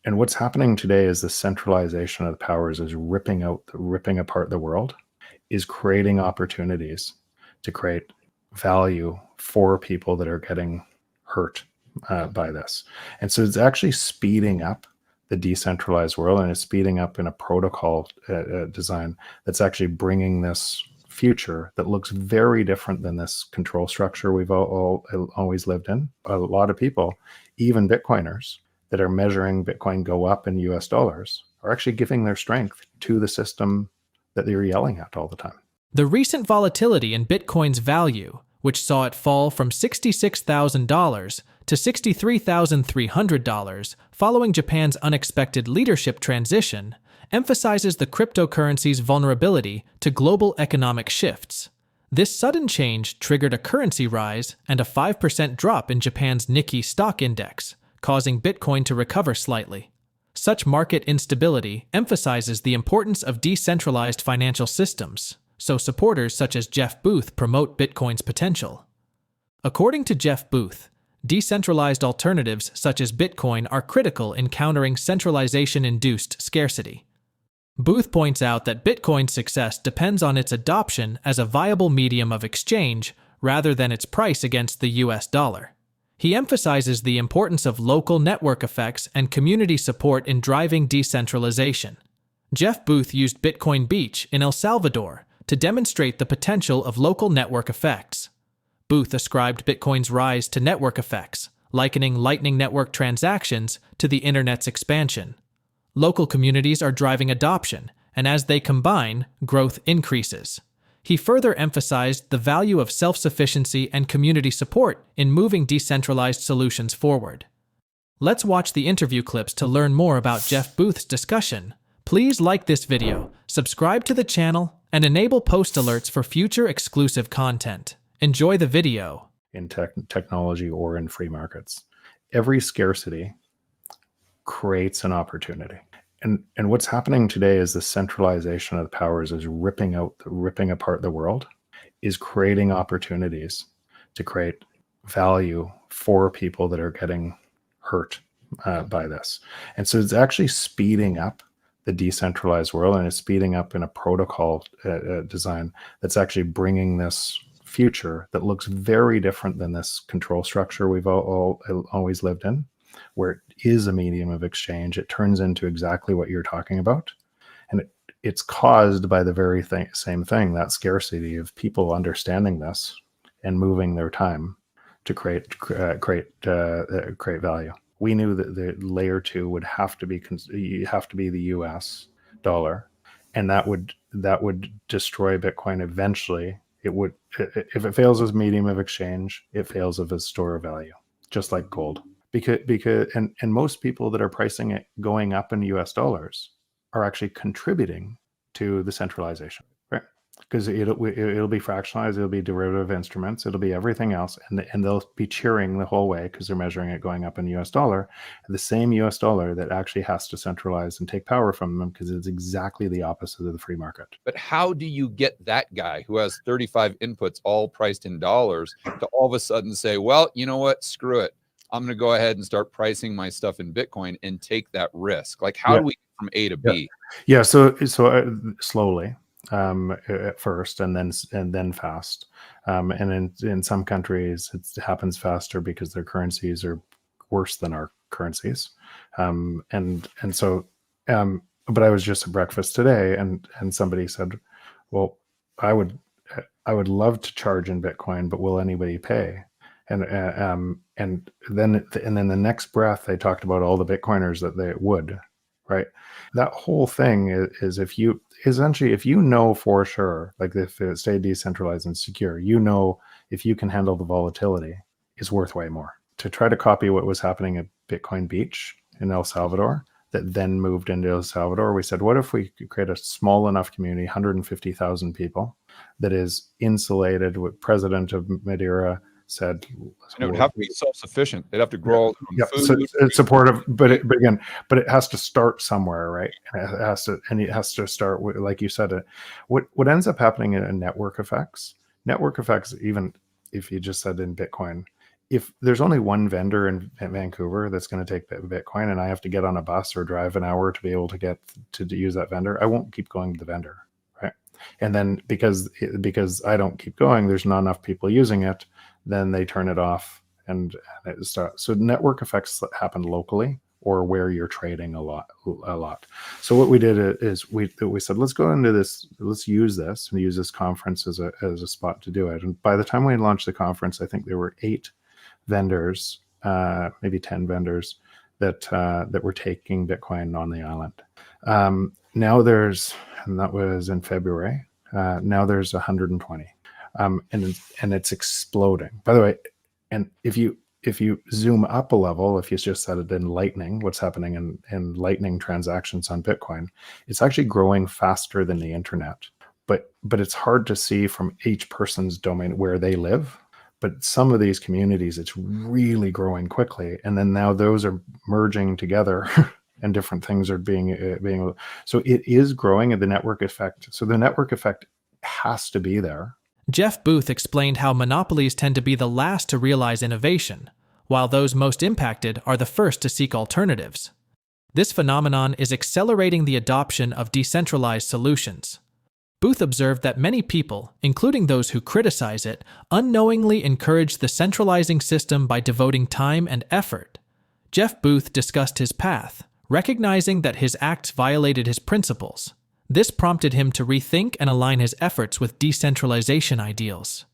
and what's happening today is the centralization of the powers is ripping apart the world, is creating opportunities to create value for people that are getting hurt by this. And so it's actually speeding up the decentralized world, and it's speeding up in a protocol design that's actually bringing this future that looks very different than this control structure we've always lived in. A lot of people, even Bitcoiners, that are measuring Bitcoin go up in US dollars are actually giving their strength to the system that they're yelling at all the time. The recent volatility in Bitcoin's value, which saw it fall from $66,000 to $63,300 following Japan's unexpected leadership transition, emphasizes the cryptocurrency's vulnerability to global economic shifts. This sudden change triggered a currency rise and a 5% drop in Japan's Nikkei stock index, causing Bitcoin to recover slightly. Such market instability emphasizes the importance of decentralized financial systems, so supporters such as Jeff Booth promote Bitcoin's potential. According to Jeff Booth, decentralized alternatives such as Bitcoin are critical in countering centralization-induced scarcity. Booth points out that Bitcoin's success depends on its adoption as a viable medium of exchange rather than its price against the US dollar. He emphasizes the importance of local network effects and community support in driving decentralization. Jeff Booth used Bitcoin Beach in El Salvador to demonstrate the potential of local network effects. Booth ascribed Bitcoin's rise to network effects, likening Lightning Network transactions to the Internet's expansion. Local communities are driving adoption, and as they combine, growth increases. He further emphasized the value of self-sufficiency and community support in moving decentralized solutions forward. Let's watch the interview clips to learn more about Jeff Booth's discussion. Please like this video, subscribe to the channel, and enable post alerts for future exclusive content. Enjoy the video. In technology or in free markets, every scarcity creates an opportunity. And what's happening today is the centralization of the powers is ripping apart the world, is creating opportunities to create value for people that are getting hurt by this. And so it's actually speeding up the decentralized world, and it's speeding up in a protocol design that's actually bringing this future that looks very different than this control structure we've always lived in, where it is a medium of exchange. It turns into exactly what you're talking about. And it's caused by the very same thing, that scarcity of people understanding this and moving their time to create value. We knew that the layer 2 would have to be the US dollar, and that would destroy Bitcoin eventually. It would, if it fails as medium of exchange, it fails as a store of value, just like gold. Because most people that are pricing it going up in US dollars are actually contributing to the centralization, right? Because it'll be fractionalized, it'll be derivative instruments, it'll be everything else, and they'll be cheering the whole way because they're measuring it going up in US dollar, the same US dollar that actually has to centralize and take power from them, because it's exactly the opposite of the free market. But how do you get that guy who has 35 inputs all priced in dollars to all of a sudden say, well, you know what, screw it, I'm going to go ahead and start pricing my stuff in Bitcoin and take that risk? Like, how do we get from A to B? Yeah, so slowly. At first, and then fast, and in some countries it happens faster because their currencies are worse than our currencies, but I was just at breakfast today, and somebody said, well, I would love to charge in Bitcoin, but will anybody pay? And then the next breath they talked about all the Bitcoiners that they would. Right. That whole thing is if you know for sure, like if it stayed decentralized and secure, if you can handle the volatility, is worth way more. To try to copy what was happening at Bitcoin Beach in El Salvador, that then moved into El Salvador, we said, what if we could create a small enough community, 150,000 people, that is insulated? With President of Madeira said, and it would have to be self-sufficient. They'd have to grow all their own food. So it's supportive, but it has to start somewhere, right? It has to start with, like you said, what ends up happening in network effects, even if you just said in Bitcoin, if there's only one vendor in Vancouver that's going to take Bitcoin, and I have to get on a bus or drive an hour to be able to get to use that vendor, I won't keep going to the vendor, right? And then because I don't keep going, there's not enough people using it, then they turn it off, and it starts. So network effects happen locally or where you're trading a lot. So what we did is we said, let's go into this, let's use this and use this conference as a spot to do it. And by the time we launched the conference, I think there were 8 vendors, maybe 10 vendors that were taking Bitcoin on the island. Now there's, and that was in February. Now there's 120, and it's exploding. By the way, and if you zoom up a level, if you just set it in Lightning, what's happening in Lightning transactions on Bitcoin, it's actually growing faster than the internet. But it's hard to see from each person's domain where they live. But some of these communities, it's really growing quickly, and then now those are merging together, and different things are being. So it is growing, and the network effect. So the network effect has to be there. Jeff Booth explained how monopolies tend to be the last to realize innovation, while those most impacted are the first to seek alternatives. This phenomenon is accelerating the adoption of decentralized solutions. Booth observed that many people, including those who criticize it, unknowingly encourage the centralizing system by devoting time and effort. Jeff Booth discussed his path, recognizing that his acts violated his principles. This prompted him to rethink and align his efforts with decentralization ideals.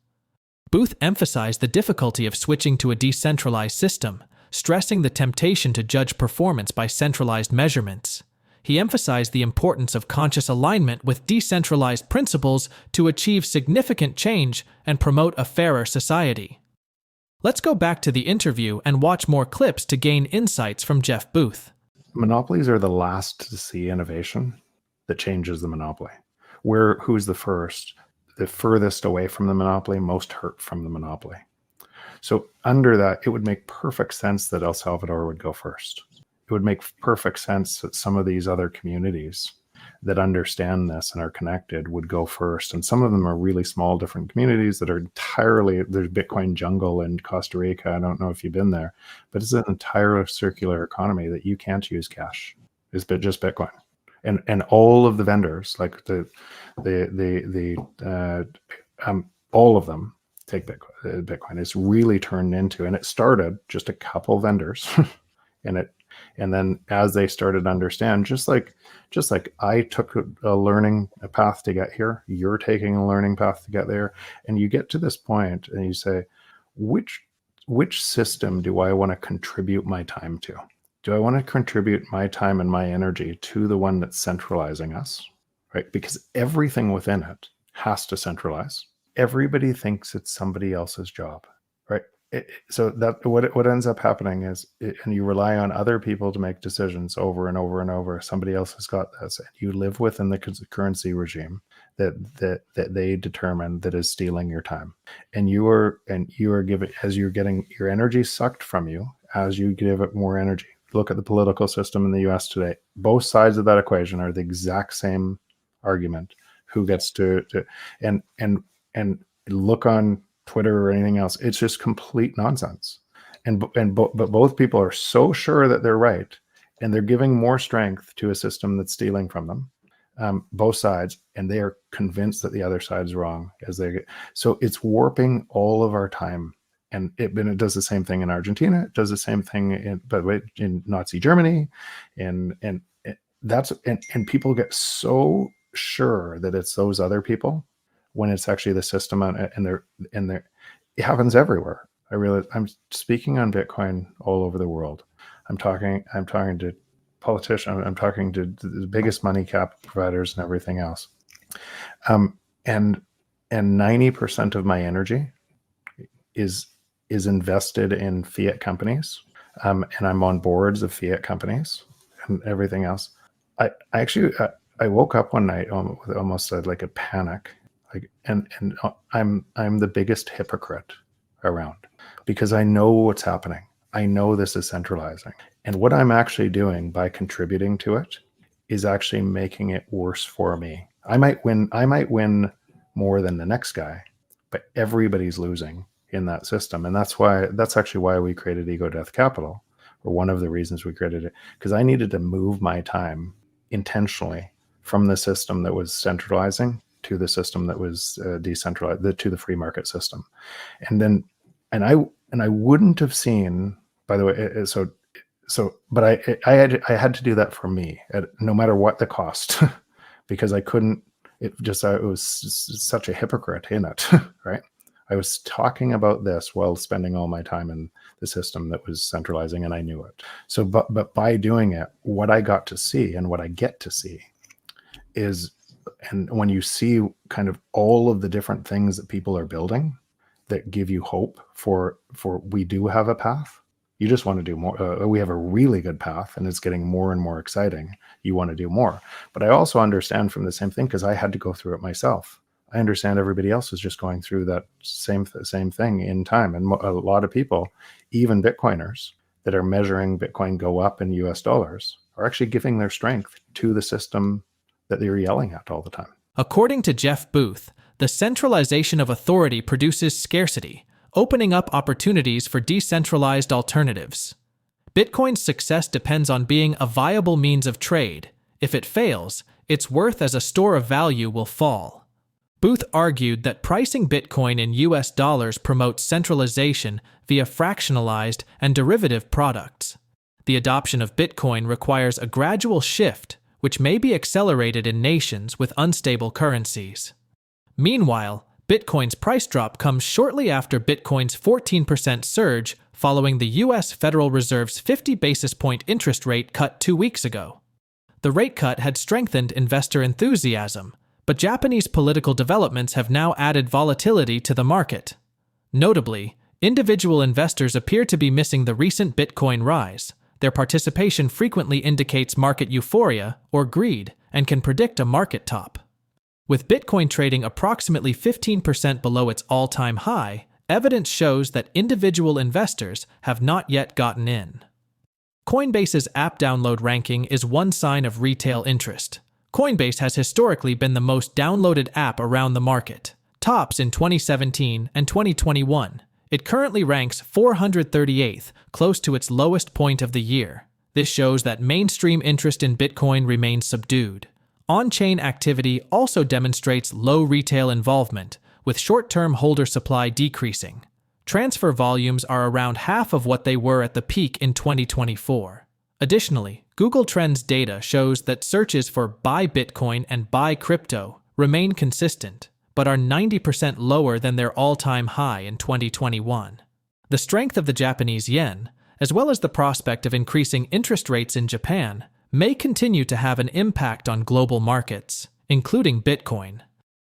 Booth emphasized the difficulty of switching to a decentralized system, stressing the temptation to judge performance by centralized measurements. He emphasized the importance of conscious alignment with decentralized principles to achieve significant change and promote a fairer society. Let's go back to the interview and watch more clips to gain insights from Jeff Booth. Monopolies are the last to see innovation that changes the monopoly. Who's the first? The furthest away from the monopoly, most hurt from the monopoly. So under that, it would make perfect sense that El Salvador would go first. It would make perfect sense that some of these other communities that understand this and are connected would go first. And some of them are really small, different communities that are entirely, there's Bitcoin jungle in Costa Rica. I don't know if you've been there, but it's an entire circular economy that you can't use cash. It's just Bitcoin. And all of the vendors, like all of them take Bitcoin. It's really turned into, and it started just a couple vendors, and then as they started to understand, just like I took a learning path to get here, you're taking a learning path to get there, and you get to this point, and you say, which system do I want to contribute my time to? Do I want to contribute my time and my energy to the one that's centralizing us, right? Because everything within it has to centralize. Everybody thinks it's somebody else's job, right? So that what ends up happening is, and you rely on other people to make decisions over and over and over. Somebody else has got this. And you live within the currency regime that they determine that is stealing your time, and you are giving, as you're getting your energy sucked from you as you give it more energy. Look at the political system in the US today. Both sides of that equation are the exact same argument. Who gets to and look on Twitter or anything else. It's just complete nonsense. But both people are so sure that they're right, and they're giving more strength to a system that's stealing from them. Both sides, and they are convinced that the other side's wrong so it's warping all of our time. And it does the same thing in Argentina. It does the same thing in Nazi Germany, and people get so sure that it's those other people when it's actually the system, and it happens everywhere. I realize I'm speaking on Bitcoin all over the world. I'm talking to politicians. I'm talking to the biggest money cap providers and everything else. And 90% of my energy is invested in fiat companies, and I'm on boards of fiat companies and everything else. I actually woke up one night with almost like a panic, and I'm the biggest hypocrite around, because I know what's happening. I know this is centralizing, and what I'm actually doing by contributing to it is actually making it worse for me. I might win more than the next guy, but everybody's losing in that system. And that's actually why we created Ego Death Capital, or one of the reasons we created it, because I needed to move my time intentionally from the system that was centralizing to the system that was decentralized, to the free market system. And I wouldn't have seen, by the way, but I had to do that for me, no matter what the cost, because I couldn't. It was such a hypocrite in it, right? I was talking about this while spending all my time in the system that was centralizing, and I knew it. So, but by doing it, what I got to see and what I get to see is, and when you see kind of all of the different things that people are building that give you hope for we do have a path. You just want to do more. We have a really good path, and it's getting more and more exciting. You want to do more. But I also understand from the same thing, because I had to go through it myself. I understand everybody else is just going through that same thing in time. And a lot of people, even Bitcoiners that are measuring Bitcoin go up in US dollars, are actually giving their strength to the system that they're yelling at all the time. According to Jeff Booth, the centralization of authority produces scarcity, opening up opportunities for decentralized alternatives. Bitcoin's success depends on being a viable means of trade. If it fails, its worth as a store of value will fall. Booth argued that pricing Bitcoin in US dollars promotes centralization via fractionalized and derivative products. The adoption of Bitcoin requires a gradual shift, which may be accelerated in nations with unstable currencies. Meanwhile, Bitcoin's price drop comes shortly after Bitcoin's 14% surge following the U.S. Federal Reserve's 50 basis point interest rate cut 2 weeks ago. The rate cut had strengthened investor enthusiasm, but Japanese political developments have now added volatility to the market. Notably, individual investors appear to be missing the recent Bitcoin rise. Their participation frequently indicates market euphoria or greed and can predict a market top. With Bitcoin trading approximately 15% below its all-time high, evidence shows that individual investors have not yet gotten in. Coinbase's app download ranking is one sign of retail interest. Coinbase has historically been the most downloaded app around the market, tops in 2017 and 2021. It currently ranks 438th, close to its lowest point of the year. This shows that mainstream interest in Bitcoin remains subdued. On-chain activity also demonstrates low retail involvement, with short-term holder supply decreasing. Transfer volumes are around half of what they were at the peak in 2024. Additionally, Google Trends data shows that searches for "buy Bitcoin" and "buy crypto" remain consistent, but are 90% lower than their all-time high in 2021. The strength of the Japanese yen, as well as the prospect of increasing interest rates in Japan, may continue to have an impact on global markets, including Bitcoin.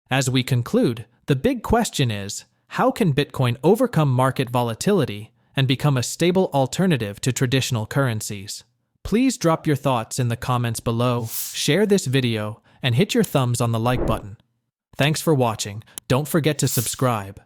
As we conclude, the big question is, how can Bitcoin overcome market volatility and become a stable alternative to traditional currencies? Please drop your thoughts in the comments below, share this video, and hit your thumbs on the like button. Thanks for watching. Don't forget to subscribe.